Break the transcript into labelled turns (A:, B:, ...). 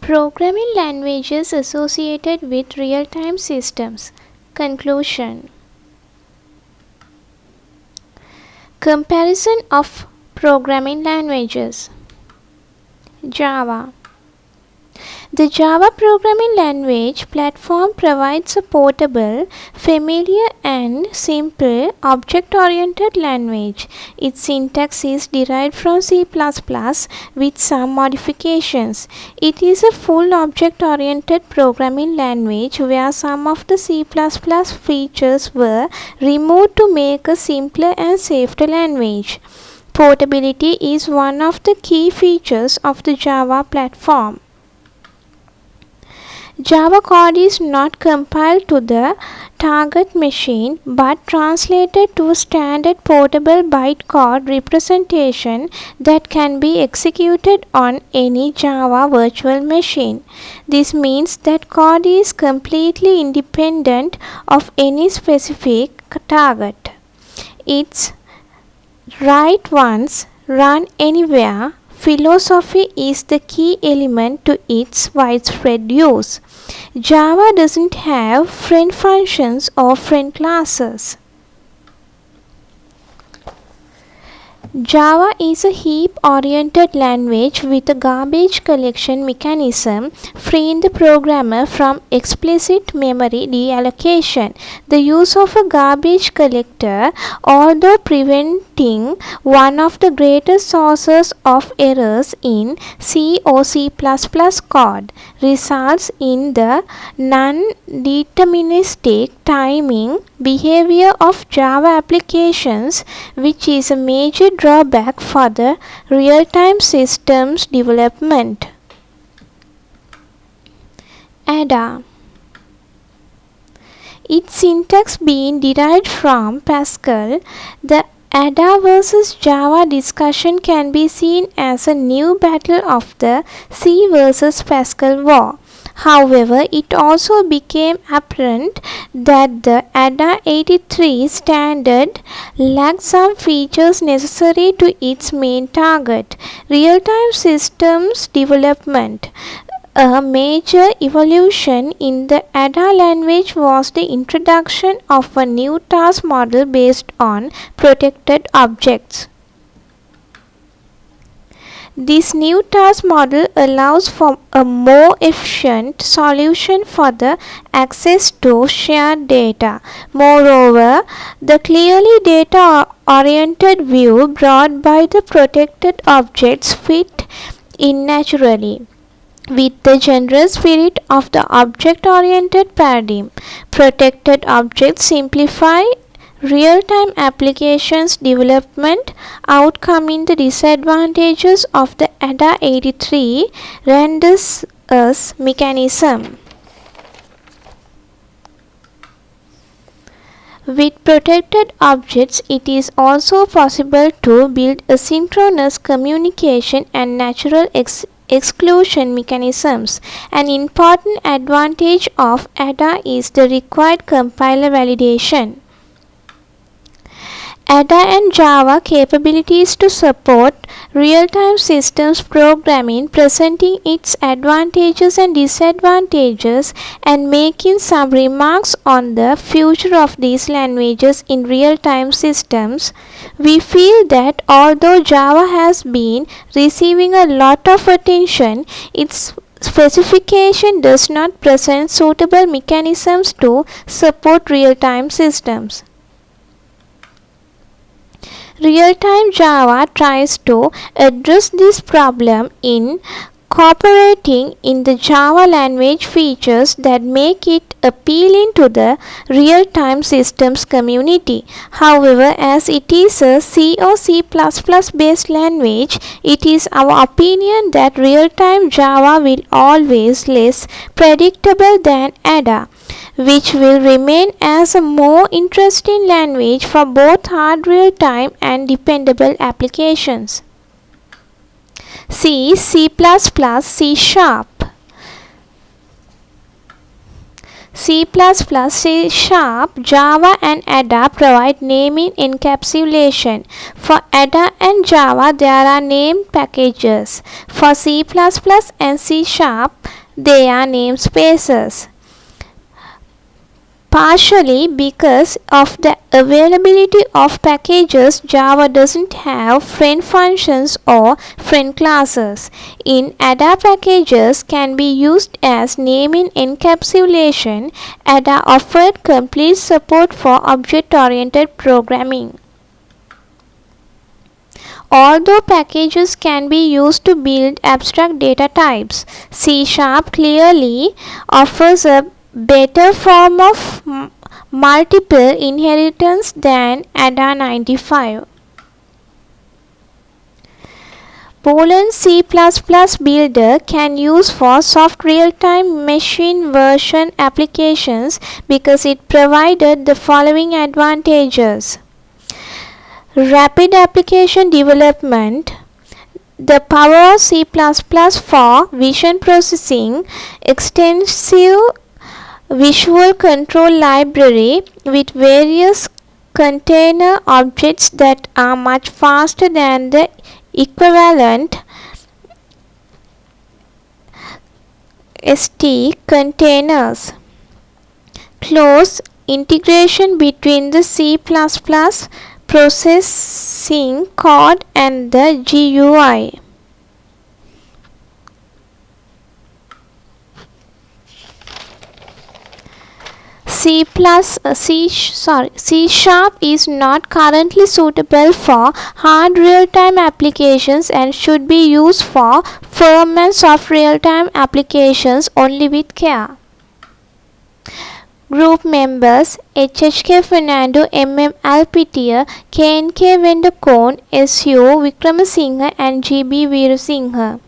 A: Programming languages associated with real-time systems. Conclusion. Comparison of programming languages. Java. The Java programming language platform provides a portable, familiar and simple object-oriented language. Its syntax is derived from C++ with some modifications. It is a full object-oriented programming language where some of the C++ features were removed to make a simpler and safer language. Portability is one of the key features of the Java platform. Java code is not compiled to the target machine but translated to a standard portable bytecode representation that can be executed on any Java virtual machine. This means that code is completely independent of any specific target. Its write once, run anywhere philosophy is the key element to its widespread use. Java doesn't have friend functions or friend classes. Java is a heap-oriented language with a garbage collection mechanism, freeing the programmer from explicit memory deallocation. The use of a garbage collector, although preventing one of the greatest sources of errors in C or C++ code, results in the non-deterministic timing behavior of Java applications, which is a major drawback for the real-time systems development. ADA. Its syntax being derived from Pascal, the ADA versus Java discussion can be seen as a new battle of the C versus Pascal war. However, it also became apparent that the ADA83 standard lacked some features necessary to its main target, real-time systems development. A major evolution in the ADA language was the introduction of a new task model based on protected objects. This new task model allows for a more efficient solution for the access to shared data. Moreover, the clearly data-oriented view brought by the protected objects fit in naturally with the general spirit of the object-oriented paradigm. Protected objects simplify real-time applications development, outcoming the disadvantages of the ADA83 renders us mechanism. With protected objects, it is also possible to build asynchronous communication and natural exclusion mechanisms. An important advantage of ADA is the required compiler validation. ADA and Java capabilities to support real-time systems programming, presenting its advantages and disadvantages and making some remarks on the future of these languages in real-time systems. We feel that although Java has been receiving a lot of attention, its specification does not present suitable mechanisms to support real-time systems. Real-time Java tries to address this problem in incorporating in the Java language features that make it appealing to the real-time systems community. However, as it is a C or C++ based language, it is our opinion that real-time Java will always less predictable than ADA, which will remain as a more interesting language for both hard real-time and dependable applications. C, C++, C#. C++, C Sharp, Java and Ada provide naming encapsulation. For Ada and Java there are name packages. For C++ and C Sharp they are namespaces. Partially because of the availability of packages, Java doesn't have friend functions or friend classes. In Ada, packages can be used as naming encapsulation. Ada offered complete support for object-oriented programming. Although packages can be used to build abstract data types, C# clearly offers a better form of multiple inheritance than Ada 95. Boolean C++ Builder can use for soft real-time machine version applications because it provided the following advantages. Rapid application development, the power of C++ for vision processing, extensive visual control library with various container objects that are much faster than the equivalent ST containers. Close integration between the C++ processing code and the GUI. C Sharp is not currently suitable for hard real-time applications and should be used for firm and soft real-time applications only with care. Group members: HHK Fernando, MM Alpitier, KNK Vendacone, SU Vikramasinghe and GB Veerasinghe.